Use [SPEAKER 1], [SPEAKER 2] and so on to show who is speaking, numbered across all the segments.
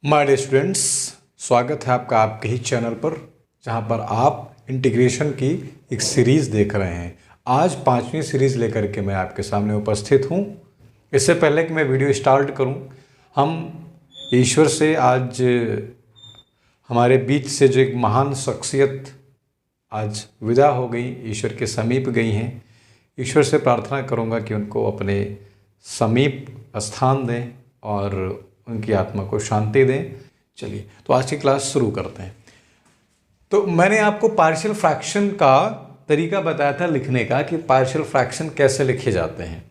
[SPEAKER 1] My dear students, स्वागत है आपका आपके ही चैनल पर, जहां पर आप इंटीग्रेशन की एक सीरीज़ देख रहे हैं। आज 5वीं सीरीज़ लेकर के मैं आपके सामने उपस्थित हूं। इससे पहले कि मैं वीडियो स्टार्ट करूं, हम ईश्वर से आज हमारे बीच से जो एक महान शख्सियत आज विदा हो गई, ईश्वर के समीप गई हैं, ईश्वर से प्रार्थना करूंगा कि उनको अपने समीप स्थान दें और उनकी आत्मा को शांति दें। चलिए, तो आज की क्लास शुरू करते हैं। तो मैंने आपको पार्शियल फ्रैक्शन का तरीका बताया था लिखने का, कि पार्शियल फ्रैक्शन कैसे लिखे जाते हैं।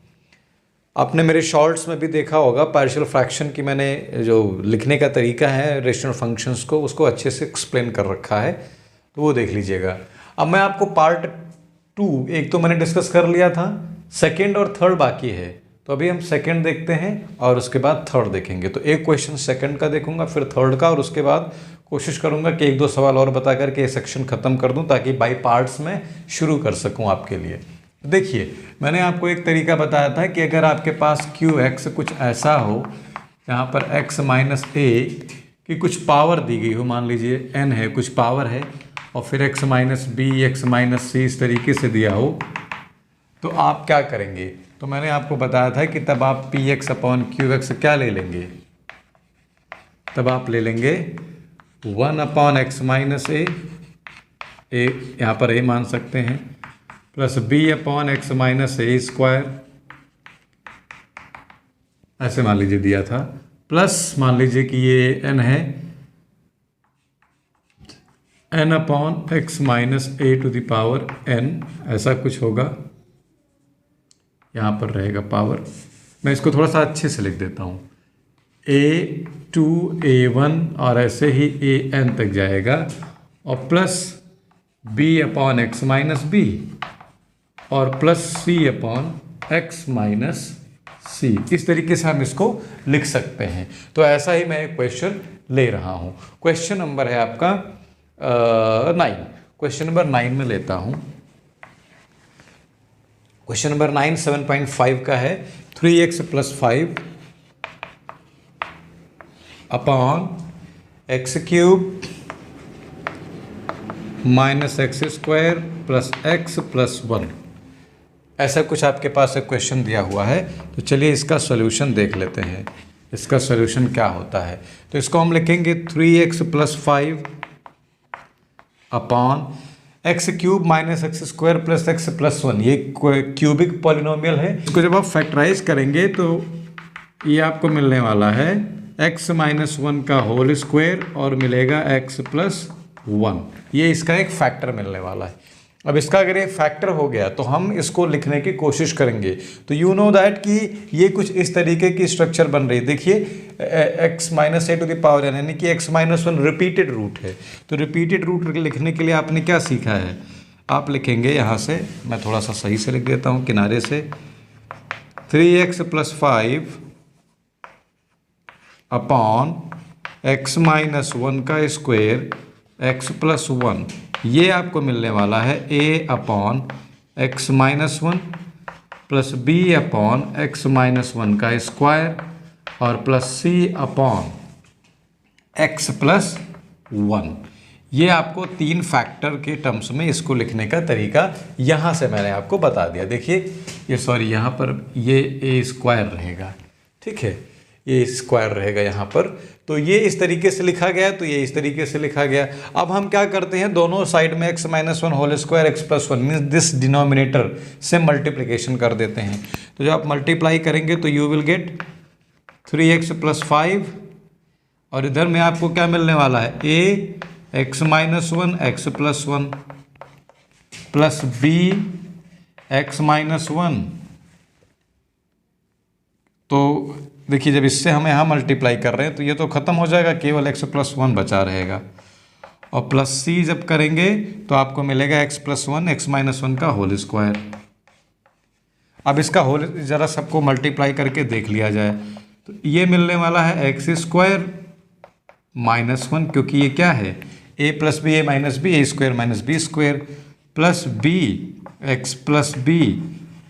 [SPEAKER 1] आपने मेरे शॉर्ट्स में भी देखा होगा, पार्शियल फ्रैक्शन की मैंने जो लिखने का तरीका है रेशनल फंक्शंस को, उसको अच्छे से एक्सप्लेन कर रखा है, तो वो देख लीजिएगा। अब मैं आपको पार्ट 2, एक तो मैंने डिस्कस कर लिया था, सेकेंड और थर्ड बाकी है। तो अभी हम सेकंड देखते हैं और उसके बाद थर्ड देखेंगे। तो एक क्वेश्चन सेकंड का देखूंगा, फिर थर्ड का, और उसके बाद कोशिश करूंगा कि एक दो सवाल और बता करके ये सेक्शन खत्म कर दूं, ताकि बाई पार्ट्स में शुरू कर सकूं आपके लिए। देखिए, मैंने आपको एक तरीका बताया था कि अगर आपके पास क्यू एक्स कुछ ऐसा हो, यहाँ पर x माइनस ए की कुछ पावर दी गई हो, मान लीजिए n है, कुछ पावर है, और फिर x minus B, x minus C इस तरीके से दिया हो, तो आप क्या करेंगे। तो मैंने आपको बताया था कि तब आप P x upon Q x क्या ले लेंगे, तब आप ले लेंगे 1 अपॉन एक्स माइनस ए, यहाँ पर ए मान सकते हैं, plus B upon x minus A square, ऐसे मान लीजिए दिया था, प्लस मान लीजिए कि ये एन है, n upon x minus a to the power n, ऐसा कुछ होगा, यहाँ पर रहेगा पावर। मैं इसको थोड़ा सा अच्छे से लिख देता हूँ, a2 a1 और ऐसे ही an तक जाएगा, और plus b upon x minus B और plus c upon x minus C. इस तरीके से हम इसको लिख सकते हैं। तो ऐसा ही मैं एक क्वेश्चन ले रहा हूँ। क्वेश्चन नंबर है आपका 9। क्वेश्चन नंबर 9 में लेता हूँ। क्वेश्चन नंबर 9 7.5 का है। 3x plus 5 upon x cube minus x square plus x plus 1, ऐसा कुछ आपके पास एक क्वेश्चन दिया हुआ है। तो चलिए इसका सॉल्यूशन देख लेते हैं, इसका सॉल्यूशन क्या होता है। तो इसको हम लिखेंगे 3x plus 5 upon x cube minus x square plus x plus 1। ये क्यूबिक पॉलिनोमियल है। इसको जब आप फैक्टराइज करेंगे तो ये आपको मिलने वाला है x माइनस 1 का होल स्क्वायर और मिलेगा x प्लस 1। ये इसका एक फैक्टर मिलने वाला है। अब इसका अगर ये फैक्टर हो गया तो हम इसको लिखने की कोशिश करेंगे। तो यू नो दैट कि ये कुछ इस तरीके की स्ट्रक्चर बन रही है। देखिए, x minus a to the power n, यानी कि x माइनस 1 रिपीटेड रूट है। तो रिपीटेड रूट लिखने के लिए आपने क्या सीखा है, आप लिखेंगे यहाँ से, मैं थोड़ा सा सही से लिख देता हूँ किनारे से, 3x plus 5 upon x minus 1 का स्क्वायर एक्स प्लस 1। ये आपको मिलने वाला है a upon x minus 1 plus B upon x minus 1 का स्क्वायर और plus c upon x plus 1। ये आपको 3 फैक्टर के टर्म्स में इसको लिखने का तरीका यहाँ से मैंने आपको बता दिया। देखिए, ये सॉरी, यहाँ पर ये a स्क्वायर रहेगा, ठीक है, ये स्क्वायर रहेगा यहाँ पर। तो ये इस तरीके से लिखा गया, तो ये इस तरीके से लिखा गया। अब हम क्या करते हैं, दोनों साइड में x minus 1 whole square x plus 1 means this denominator से मल्टीप्लिकेशन कर देते हैं। तो जब आप मल्टीप्लाई करेंगे तो you will get 3x plus 5, और इधर में आपको क्या मिलने वाला है, a x minus 1 x plus 1 plus b x minus 1। तो देखिए, जब इससे हम यहाँ मल्टीप्लाई कर रहे हैं तो ये तो ख़त्म हो जाएगा, केवल x प्लस 1 बचा रहेगा, और प्लस c जब करेंगे तो आपको मिलेगा x प्लस 1 एक्स माइनस 1 का होल स्क्वायर। अब इसका होल ज़रा सबको मल्टीप्लाई करके देख लिया जाए, तो ये मिलने वाला है एक्स स्क्वायर माइनस 1, क्योंकि ये क्या है, a plus B, A minus B, A square minus B square, plus B X plus B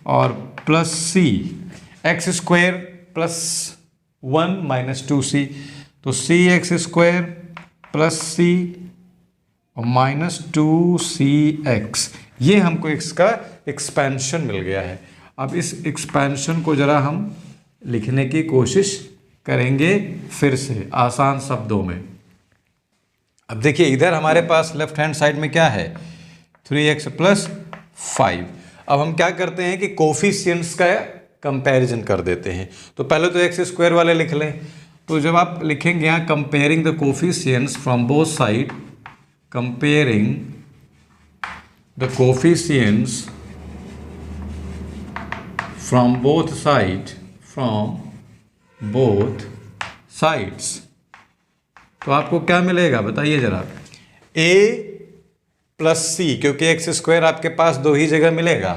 [SPEAKER 1] और plus c X square plus 1 minus 2c। तो C X square plus C और minus 2cx, ये हमको इसका एक्सपेंशन मिल गया है। अब इस एक्सपेंशन को ज़रा हम लिखने की कोशिश करेंगे फिर से आसान शब्दों में। अब देखिए इधर हमारे पास लेफ्ट हैंड साइड में क्या है, 3x प्लस 5। अब हम क्या करते हैं कि कोफिशिएंट्स का कंपैरिजन कर देते हैं। तो पहले तो एक्स स्क्वायर वाले लिख लें। तो जब आप लिखेंगे यहाँ comparing the coefficients from both side, comparing the coefficients from both side, from both sides, तो आपको क्या मिलेगा बताइए जरा। a प्लस सी, क्योंकि एक्स स्क्वायर आपके पास दो ही जगह मिलेगा,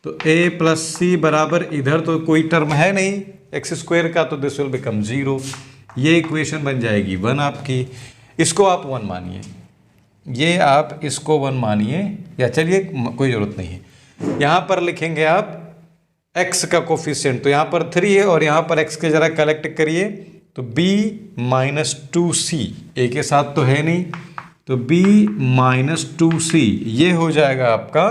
[SPEAKER 1] तो a प्लस सी बराबर इधर तो कोई टर्म है नहीं एक्स स्क्वायर का, तो दिस विल बिकम 0। ये इक्वेशन बन जाएगी 1 आपकी। इसको आप 1 मानिए, ये आप इसको 1 मानिए, या चलिए कोई ज़रूरत नहीं है। यहाँ पर लिखेंगे आप x का कोफिशिएंट, तो यहाँ पर 3 है और यहाँ पर x के ज़रा कलेक्ट करिए, तो b माइनस 2c, a के साथ तो है नहीं, तो b माइनस 2c ये हो जाएगा आपका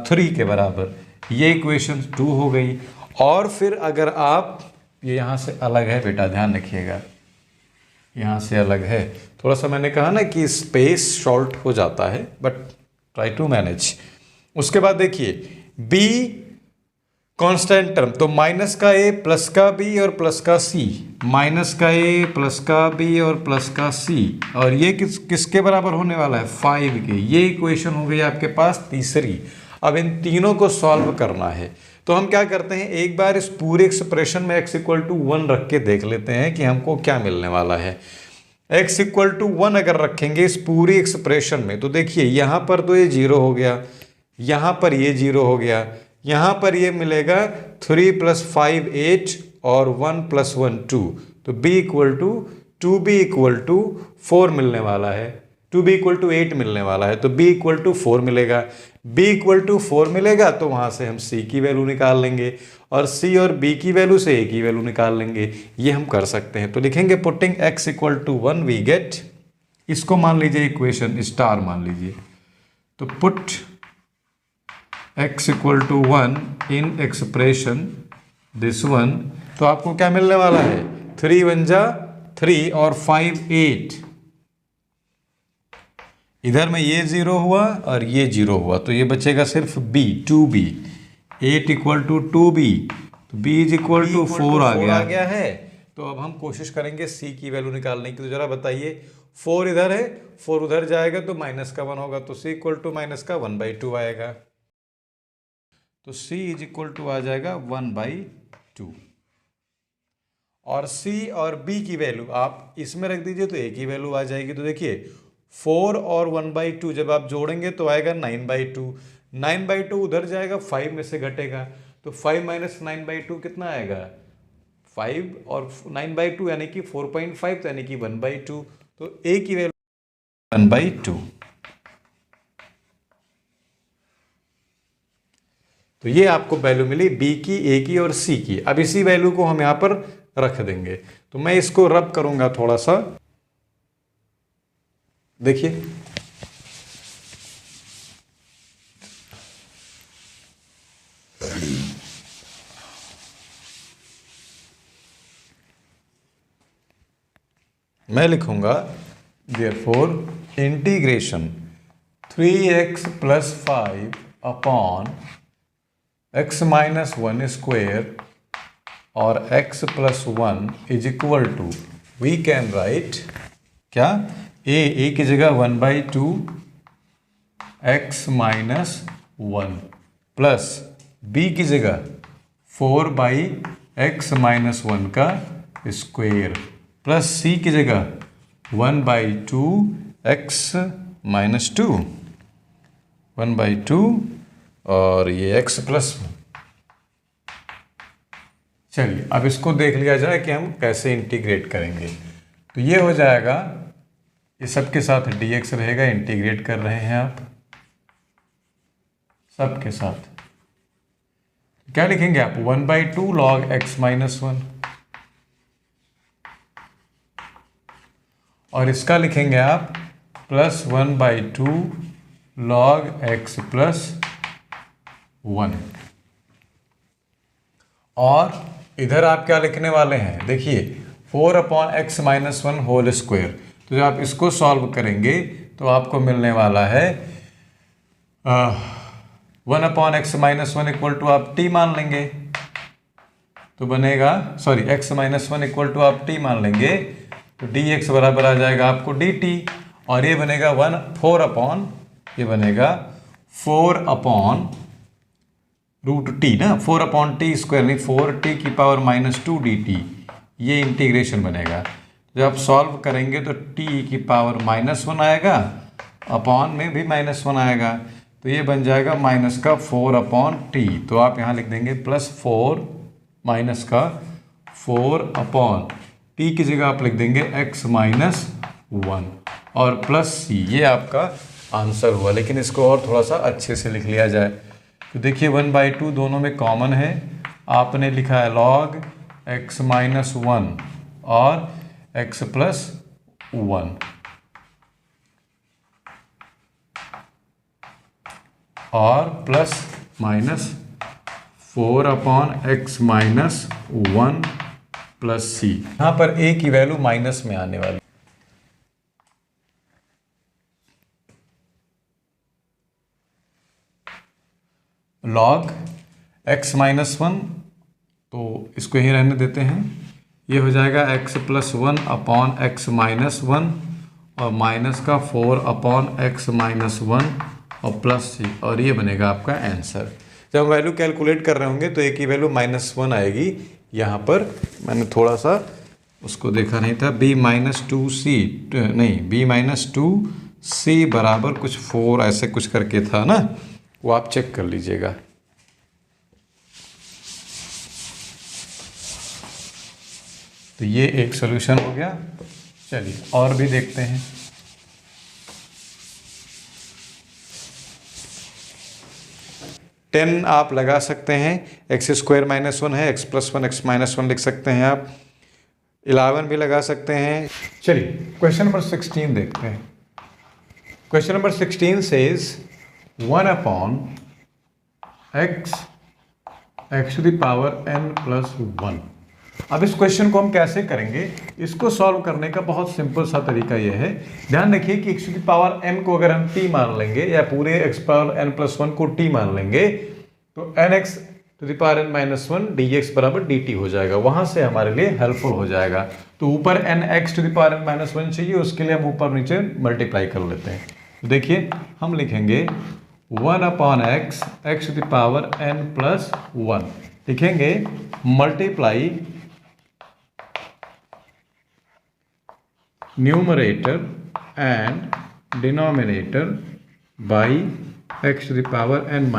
[SPEAKER 1] 3 के बराबर। ये इक्वेशन 2 हो गई। और फिर अगर आप, ये यहाँ से अलग है बेटा, ध्यान रखिएगा, यहाँ से अलग है, थोड़ा सा मैंने कहा ना कि स्पेस शॉर्ट हो जाता है, बट ट्राई टू मैनेज। उसके बाद देखिए b कांस्टेंट टर्म, तो माइनस का a प्लस का b और प्लस का c, माइनस का a प्लस का b और प्लस का c, और ये किसके बराबर होने वाला है, 5 के। ये इक्वेशन हो गई आपके पास तीसरी। अब इन तीनों को सॉल्व करना है, तो हम क्या करते हैं, एक बार इस पूरे एक्सप्रेशन में x इक्वल टू 1 रख के देख लेते हैं कि हमको क्या मिलने वाला है। x इक्वल टू 1 अगर रखेंगे इस पूरी एक्सप्रेशन में, तो देखिए यहाँ पर तो ये 0 हो गया, यहाँ पर ये 0 हो गया, यहाँ पर ये मिलेगा 3 प्लस 5 8 और 1 प्लस 1 2, तो b equal to 2b equal to 4 मिलने वाला है, 2b इक्वल टू 8 मिलने वाला है, तो b इक्वल टू 4 मिलेगा। b इक्वल टू 4 मिलेगा तो वहाँ से हम c की वैल्यू निकाल लेंगे, और c और b की वैल्यू से a की वैल्यू निकाल लेंगे। ये हम कर सकते हैं। तो लिखेंगे putting x equal to 1 we get, इसको मान लीजिए इक्वेशन स्टार मान लीजिए, तो put x equal to 1 in expression this one, तो आपको क्या मिलने वाला है, 3 1 जा 3 और 5 8, इधर में ये 0 हुआ और ये 0 हुआ, तो ये बचेगा सिर्फ b 2b, 8 equal to 2b, तो b इज इक्वल टू 4 आ गया है। तो अब हम कोशिश करेंगे c की वैल्यू निकालने की। तो जरा बताइए, 4 इधर है, 4 उधर जाएगा तो माइनस का 1 होगा, तो c इक्वल टू माइनस का 1/2 आएगा, तो c इज इक्वल टू आ जाएगा 1/2। और c और b की वैल्यू आप इसमें रख दीजिए तो a की वैल्यू आ जाएगी। तो देखिए 4 और 1/2 जब आप जोड़ेंगे तो आएगा 9/2, 9/2 उधर जाएगा 5 में से घटेगा, तो 5 माइनस 9/2 कितना आएगा, 5 और 9/2 यानी कि 4.5, यानी कि 1/2, तो a की वैल्यू 1/2। तो ये आपको वैल्यू मिली b की, a की और c की। अब इसी वैल्यू को हम यहाँ पर रख देंगे, तो मैं इसको रब करूंगा थोड़ा सा, देखिए मैं लिखूंगा therefore integration 3x plus 5 upon x minus 1 square और x plus 1 is equal to, we can write क्या, a की जगह 1/2 x माइनस 1 प्लस b की जगह 4/x माइनस 1 का स्क्वेयर प्लस c की जगह 1/2 x माइनस 2, 1/2 और ये x प्लस 1। चलिए अब इसको देख लिया जाए कि हम कैसे इंटीग्रेट करेंगे। तो ये हो जाएगा, ये सबके साथ dx रहेगा, इंटीग्रेट कर रहे हैं आप सबके साथ, क्या लिखेंगे आप, 1/2 log x माइनस 1 और इसका लिखेंगे आप +1/2 log x + 1। और इधर आप क्या लिखने वाले हैं, देखिए 4/x - 1 होल स्क्वायर। तो जब आप इसको सॉल्व करेंगे तो आपको मिलने वाला है 1/x - 1 इक्वल टू आप t मान लेंगे तो बनेगा, सॉरी x - 1 इक्वल टू आप t मान लेंगे तो dx बराबर आ जाएगा आपको dt। और ये बनेगा 4/√t ना, 4/t² नहीं, 4t⁻² dt, ये इंटीग्रेशन बनेगा। जब आप सॉल्व करेंगे तो t⁻−1 आएगा, अपॉन में भी -1 आएगा, तो ये बन जाएगा -4/t। तो आप यहाँ लिख देंगे +4 -4/t की जगह आप लिख देंगे x - 1 और +c। ये आपका आंसर हुआ। लेकिन इसको और थोड़ा सा अच्छे से लिख लिया जाए तो देखिए 1/2 दोनों में कॉमन है, आपने लिखा है log x - 1 और x + 1 और +-4/x - 1 + c। यहाँ पर a की वैल्यू माइनस में आने वाली। log x - 1, तो इसको ही रहने देते हैं, ये हो जाएगा x + 1/x - 1 और माइनस का 4/x - 1 और +c, और ये बनेगा आपका आंसर। जब हम वैल्यू कैलकुलेट कर रहे होंगे तो a की वैल्यू -1 आएगी। यहाँ पर मैंने थोड़ा सा उसको देखा नहीं था, b - 2c नहीं, b - 2c बराबर कुछ 4 ऐसे कुछ करके था ना, वो आप चेक कर लीजिएगा। तो ये एक सॉल्यूशन हो गया। चलिए और भी देखते हैं। टेन आप लगा सकते हैं, x² - 1 है, x + 1 x - 1 लिख सकते हैं आप। 11 भी लगा सकते हैं। चलिए क्वेश्चन नंबर 16 देखते हैं। Question number 16 says 1/x n + 1। अब इस क्वेश्चन को हम कैसे करेंगे, इसको सॉल्व करने का बहुत सिंपल सा तरीका यह है। ध्यान रखिए कि x⁴n को अगर हम t मान लेंगे या पूरे x⁴n + 1 को t मान लेंगे तो nx⁴n - 1 dx बराबर dt हो जाएगा। वहां से हमारे लिए हेल्पफुल हो जाएगा। तो ऊपर nx⁴n - 1 चाहिए, उसके लिए हम ऊपर नीचे मल्टीप्लाई कर लेते हैं। तो देखिए हम लिखेंगे 1/x x⁴n + 1 लिखेंगे multiply numerator and denominator by x⁴n -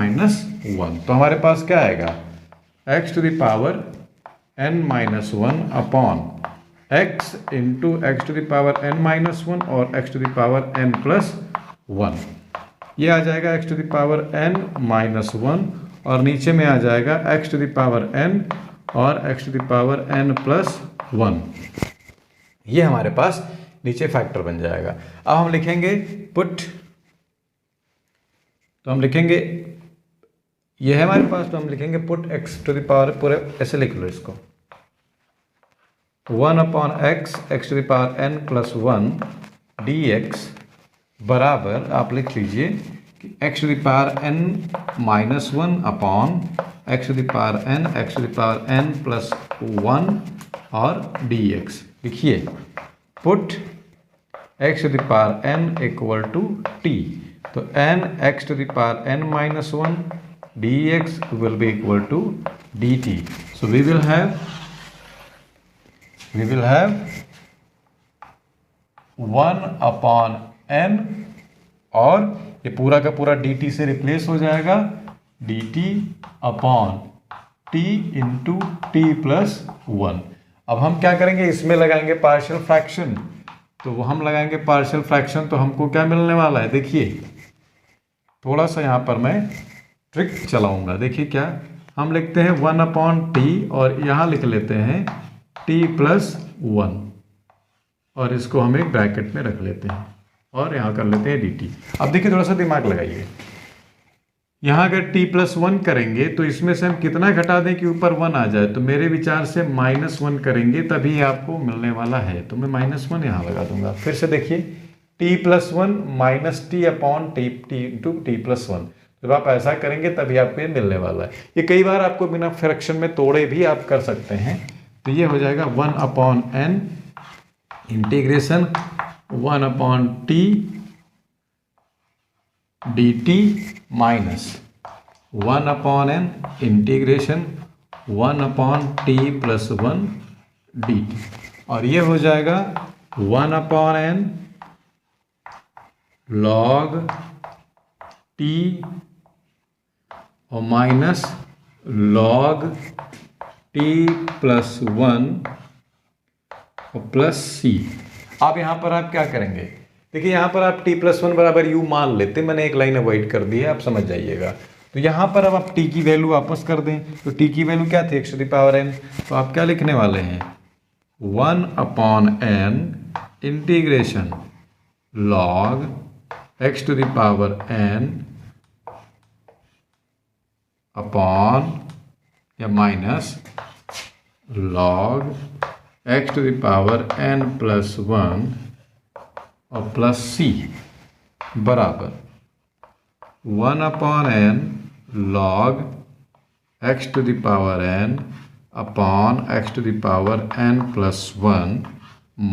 [SPEAKER 1] 1। तो हमारे पास क्या आएगा, x⁴n - 1 upon x into x⁴n - 1 और x⁴n + 1। ये आ जाएगा x⁴n - 1 और नीचे में आ जाएगा x⁴n और x⁴n + 1। ये हमारे पास नीचे फैक्टर बन जाएगा। अब हम लिखेंगे पुट, तो हम लिखेंगे ये है हमारे पास, तो हम लिखेंगे पुट x⁴ पूरे ऐसे लिख लो इसको 1/x x⁴n + 1 dx बराबर आप लिख लीजिए कि x⁴n - 1 अपॉन x⁴n + 1 और dx। लिखिए पुट x⁴n = t, तो nx⁴n - 1 dx will be equal to dt. So we will have 1/n और ये पूरा का पूरा dt से रिप्लेस हो जाएगा, dt upon t into t + 1। अब हम क्या करेंगे, इसमें लगाएंगे पार्शियल फ्रैक्शन। तो वो हम लगाएंगे पार्शियल फ्रैक्शन, तो हमको क्या मिलने वाला है, देखिए थोड़ा सा यहाँ पर मैं ट्रिक चलाऊंगा। देखिए क्या हम लिखते हैं 1/t और यहाँ लिख लेते हैं t + 1। और इसको हम एक ब्रैकेट में रख लेते हैं और यहाँ कर लेते हैं dt। अब देखिए थोड़ा सा दिमाग लगाइए, यहाँ अगर t+1 करेंगे तो इसमें से हम कितना घटा दें कि ऊपर 1 आ जाए, तो मेरे विचार से -1 करेंगे तभी आपको मिलने वाला है, तो मैं -1 यहाँ लगा दूंगा। फिर से देखिए t+1 -t upon t into t+1, जब आप ऐसा करेंगे तभी आपको ये मिलने वाला है। ये कई बार आपको बिना फ्रैक्शन में तोड़े भी आप कर सकते हैं, तो ये हो जाएगा 1/n integration 1/t dt minus 1/n integration 1/t+1 dt, और ये हो जाएगा 1/n log t और माइनस log t+1 और प्लस c। अब यहाँ पर आप क्या करेंगे, देखिए यहाँ पर आप t+1 बराबर u मान लेते, मैंने एक लाइन अवॉइड कर दी है, आप समझ जाइएगा। तो यहाँ पर अब आप t की वैल्यू वापस कर दें, तो t की वैल्यू क्या थी x⁴n, तो आप क्या लिखने वाले हैं 1/n integration log x⁴n upon या माइनस log x⁴n+1 और प्लस c बराबर 1/n log x⁴n upon x⁴n+1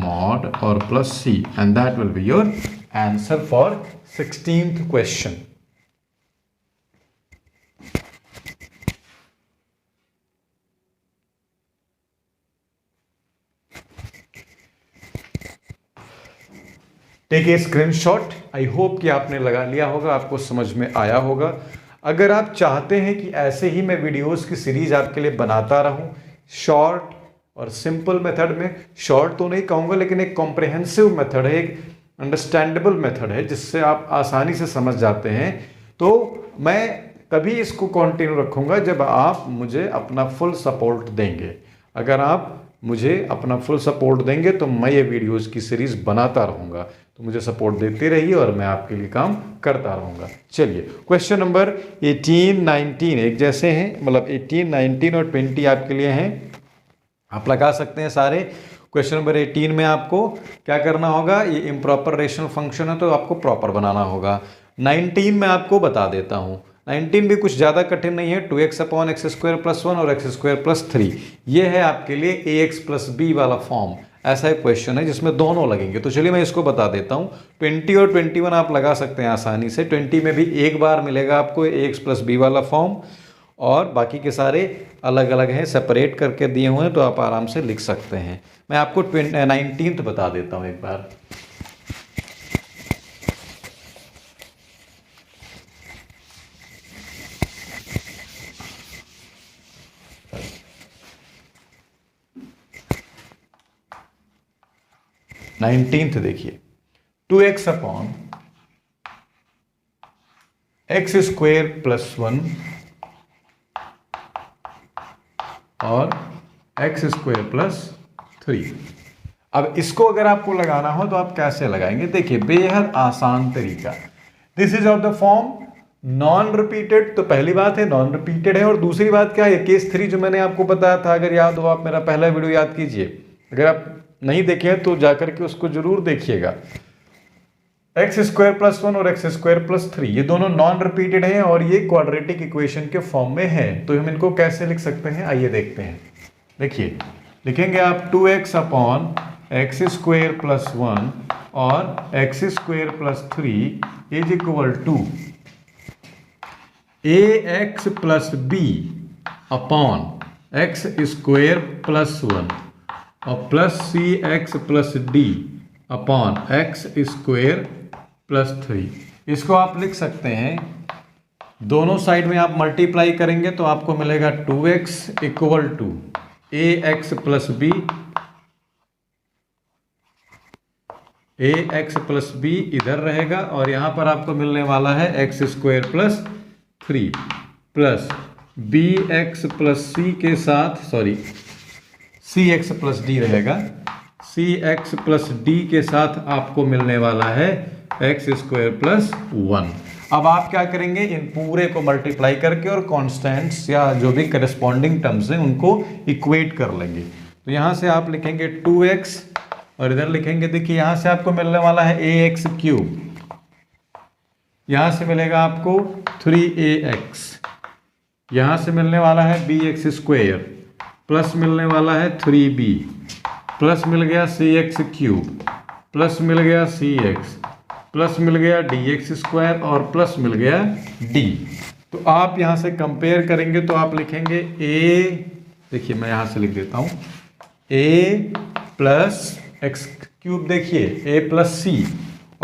[SPEAKER 1] mod और plus c, and that will be your answer for 16th question. Take a screenshot. I hope कि आपने लगा लिया होगा, आपको समझ में आया होगा। अगर आप चाहते हैं कि ऐसे ही मैं वीडियोस की सीरीज आपके लिए बनाता रहूं, शॉर्ट और सिंपल मेथड में, शॉर्ट तो नहीं कहूँगा लेकिन एक कॉम्प्रिहेंसिव मेथड है, एक अंडरस्टैंडेबल मेथड है जिससे आप आसानी से समझ जाते हैं, तो मैं कभी इसको कंटिन्यू रखूँगा जब आप मुझे अपना फुल सपोर्ट देंगे। अगर आप मुझे अपना फुल सपोर्ट देंगे तो मैं ये वीडियोस की सीरीज बनाता रहूँगा, तो मुझे सपोर्ट देते रहिए और मैं आपके लिए काम करता रहूँगा। चलिए क्वेश्चन नंबर 18, 19 एक जैसे हैं, मतलब 18, 19 और 20 आपके लिए हैं, आप लगा सकते हैं सारे। क्वेश्चन नंबर 18 में आपको क्या करना होगा, ये इम्प्रॉपर रेशनल फंक्शन है तो आपको प्रॉपर बनाना होगा। 19 में आपको बता देता हूँ, 19 भी कुछ ज़्यादा कठिन नहीं है, 2x/x² + 1 और x² + 3, ये है आपके लिए ax + b वाला फॉर्म। ऐसा एक क्वेश्चन है जिसमें दोनों लगेंगे, तो चलिए मैं इसको बता देता हूँ। 20 और 21 आप लगा सकते हैं आसानी से। 20 में भी एक बार मिलेगा आपको ax + b वाला फॉर्म, और बाकी के सारे अलग अलग हैं, सेपरेट करके दिए हुए हैं, तो आप आराम से लिख सकते हैं। मैं आपको 19th बता देता हूँ एक बार। देखिए 2x/x² + 1 और x² + 3। अब इसको अगर आपको लगाना हो तो आप कैसे लगाएंगे, देखिए बेहद आसान तरीका। This is of the form non repeated, तो पहली बात है नॉन रिपीटेड है, और दूसरी बात क्या है, केस 3 जो मैंने आपको बताया था, अगर याद हो आप मेरा पहला वीडियो याद कीजिए, अगर आप नहीं देखे हैं तो जाकर के उसको जरूर देखिएगा। x² + 1 और x² + 3 ये दोनों नॉन रिपीटेड हैं और ये क्वाड्रेटिक इक्वेशन के फॉर्म में है, तो हम इनको कैसे लिख सकते हैं, आइए देखते हैं। देखिए लिखेंगे आप 2x/x² + 1 और x² + 3 is equal to ax + b upon x² + 1 और plus cx + d upon x² + 3। इसको आप लिख सकते हैं, दोनों साइड में आप मल्टीप्लाई करेंगे तो आपको मिलेगा 2x equal to ax + b, ax + b इधर रहेगा और यहाँ पर आपको मिलने वाला है x² + 3 प्लस bx + c के साथ, सॉरी cx + d रहेगा, सी एक्स प्लस डी के साथ आपको मिलने वाला है एक्स स्क्वायर प्लस 1। अब आप क्या करेंगे, इन पूरे को मल्टीप्लाई करके और कॉन्स्टेंट्स या जो भी करस्पॉन्डिंग टर्म्स हैं उनको इक्वेट कर लेंगे। तो यहाँ से आप लिखेंगे 2x और इधर लिखेंगे, देखिए यहाँ से आपको मिलने वाला है ax क्यूब, यहाँ से मिलेगा आपको 3ax, यहाँ से मिलने वाला है bx स्क्वायर प्लस मिलने वाला है 3b प्लस मिल गया cx क्यूब प्लस मिल गया cx प्लस मिल गया dx स्क्वायर और प्लस मिल गया d। तो आप यहाँ से कंपेयर करेंगे तो आप लिखेंगे a, देखिए मैं यहाँ से लिख देता हूँ a प्लस एक्स क्यूब, देखिए a प्लस c,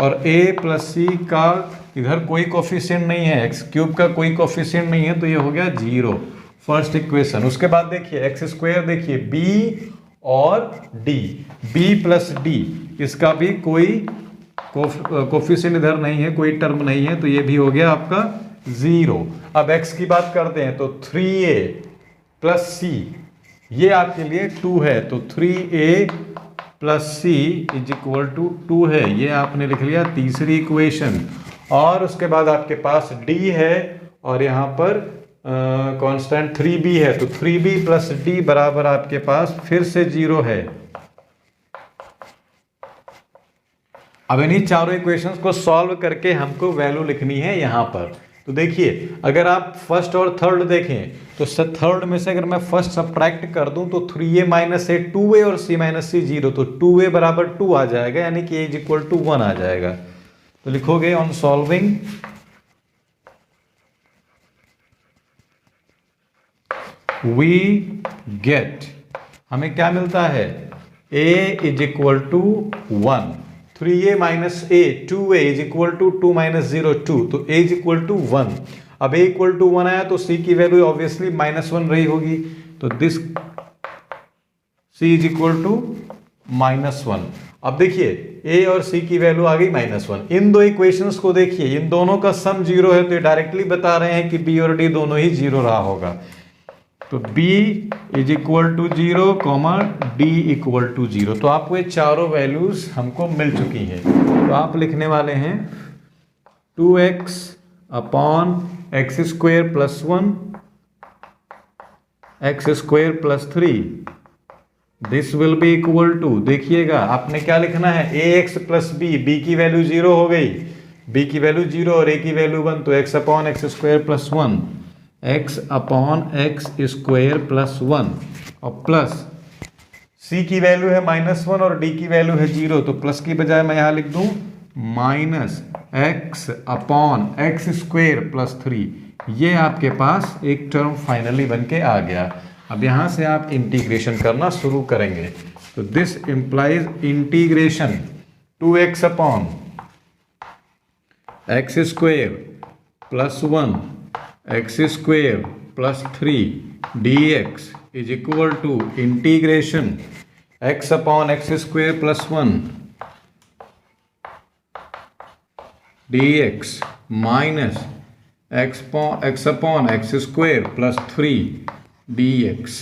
[SPEAKER 1] और a प्लस c का इधर कोई कोफिशिएंट नहीं है, एक्स क्यूब का कोई कोफिशिएंट नहीं है, तो ये हो गया 0 फर्स्ट इक्वेशन। उसके बाद देखिए एक्स स्क्वायर, देखिए b और d, b प्लस d, इसका भी कोई कोफिशिएंट इधर नहीं है, कोई टर्म नहीं है, तो ये भी हो गया आपका 0। अब x की बात करते हैं तो 3a प्लस c, ये आपके लिए 2 है, तो 3a plus c is equal to 2 है, ये आपने लिख लिया तीसरी इक्वेशन। और उसके बाद आपके पास d है और यहाँ पर कांस्टेंट 3b है, तो 3b प्लस d बराबर आपके पास फिर से 0 है। अब इन्हीं चारों इक्वेशंस को सॉल्व करके हमको वैल्यू लिखनी है यहाँ पर। तो देखिए अगर आप फर्स्ट और थर्ड देखें तो थर्ड में से अगर मैं फर्स्ट सब्ट्रैक्ट कर दूं तो 3a माइनस ए 2a और c माइनस सी 0, तो 2a बराबर 2 आ जाएगा, यानी कि a इज इक्वल टू 1 आ जाएगा। तो लिखोगे ऑन सॉल्विंग वी गेट, हमें क्या मिलता है, a is equal to 1, 3a minus a 2a is equal to 2 minus 0 2, तो a इज इक्वल टू 1। अब a इक्वल टू 1 आया तो c की वैल्यू ऑब्वियसली -1 रही होगी, तो this c is equal to -1। अब देखिए a और c की वैल्यू आ गई -1। इन दो इक्वेशंस को देखिए, इन दोनों का सम 0 है, तो ये डायरेक्टली बता रहे हैं कि b और d दोनों ही 0 रहा होगा। तो b is equal to 0 comma d equal to 0, तो आपको ये चारों वैल्यूज हमको मिल चुकी हैं। तो आप लिखने वाले हैं 2x upon x square plus 1 x square plus 3, this will be equal to, देखिएगा आपने क्या लिखना है, ax प्लस b की वैल्यू 0 हो गई, b की वैल्यू 0 और a की वैल्यू 1, तो x upon x square plus 1 x upon x square plus 1 और प्लस c की वैल्यू है -1 और d की वैल्यू है 0, तो प्लस की बजाय मैं यहाँ लिख दूँ minus x upon x square plus 3। ये आपके पास एक टर्म फाइनली बन के आ गया। अब यहाँ से आप इंटीग्रेशन करना शुरू करेंगे, तो this implies integration 2x upon x square plus 1 x square plus 3 dx is equal to integration x upon x square plus 1 dx minus x upon x square plus 3 dx।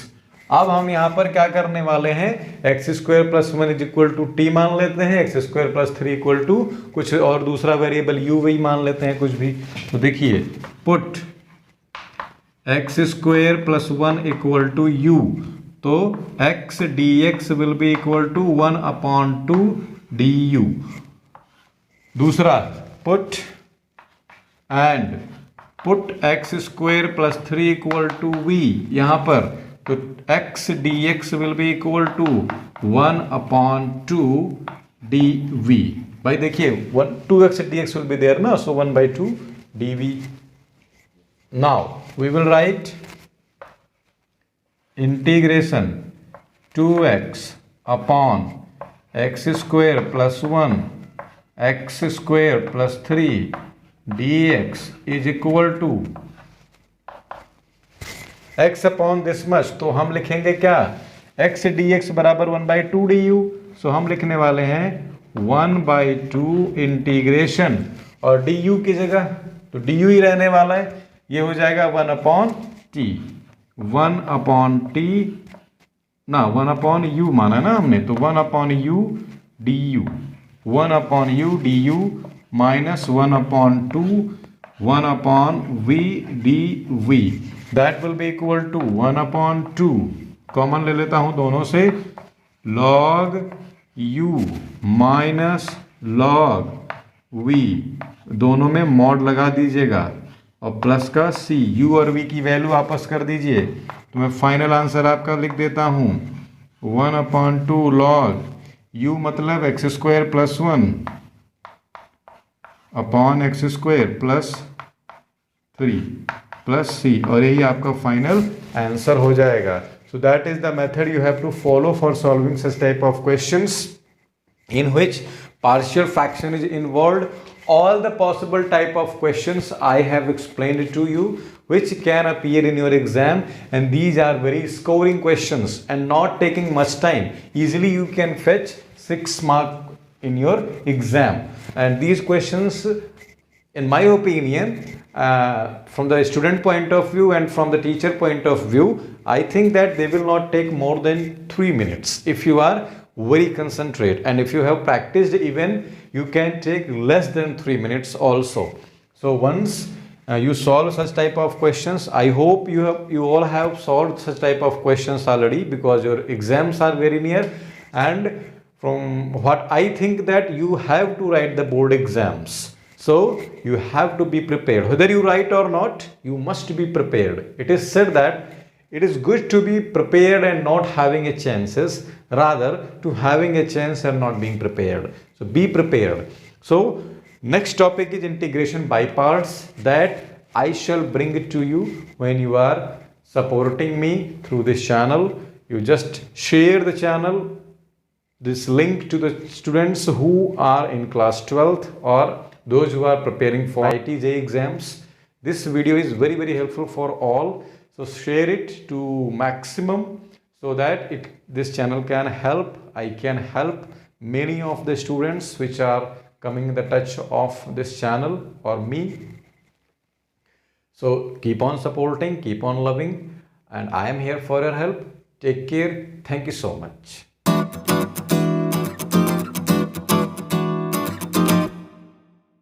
[SPEAKER 1] अब हम यहाँ पर क्या करने वाले हैं, x square plus 1 is equal to t मान लेते हैं, x square plus 3 equal to कुछ और दूसरा वेरिएबल u वही मान लेते हैं कुछ भी। तो देखिए put x square plus 1 equal to u, तो x dx will be equal to 1 upon 2 du। दूसरा put and put x square plus 3 equal to v यहाँ पर, तो x dx will be equal to 1 upon 2 dv। भाई देखिए 2x dx will be there ना, सो 1/2 dv। Now we will write integration 2x upon x square plus 1 x square plus 3 dx is equal to x upon this much। तो हम लिखेंगे क्या, x dx बराबर 1/2 du, सो हम लिखने वाले हैं 1/2 इंटीग्रेशन, और du की जगह तो du ही रहने वाला है, ये हो जाएगा 1 अपॉन टी ना 1/u माना है ना हमने, तो 1/u du, 1/u du minus 1/2 1/v dv, that will be equal to 1/2, common ले लेता हूं दोनों से, log u minus log v, दोनों में मॉड लगा दीजिएगा और प्लस का c, u और v की वैल्यू आपस कर दीजिए, तो मैं फाइनल आंसर आपका लिख देता हूं 1/2 log u मतलब x² + 1 upon x² + 3 plus c, और यही आपका फाइनल आंसर हो जाएगा. So that is the method you have to follow for solving such type of questions in which partial fraction is involved. All the possible type of questions I have explained to you which can appear in your exam, and these are very scoring questions and not taking much time. Easily you can fetch 6 marks in your exam, and these questions, in my opinion, from the student point of view and from the teacher point of view, I think that they will not take more than 3 minutes if you are very concentrate, and if you have practiced, even you can take less than 3 minutes also. So once you solve such type of questions, I hope you all have solved such type of questions already, because your exams are very near, and from what I think that you have to write the board exams. So you have to be prepared. Whether you write or not, you must be prepared. It is said that it is good to be prepared and not having a chances, rather to having a chance and not being prepared. So be prepared. So next topic is integration by parts, that I shall bring it to you when you are supporting me through this channel. You just share the channel, this link to the students who are in class 12th or those who are preparing for IIT JEE exams. This video is very, very helpful for all. So share it to maximum so that this channel can help, I can help many of the students which are coming in the touch of this channel or me. So keep on supporting, keep on loving, and I am here for your help. Take care. Thank you so much.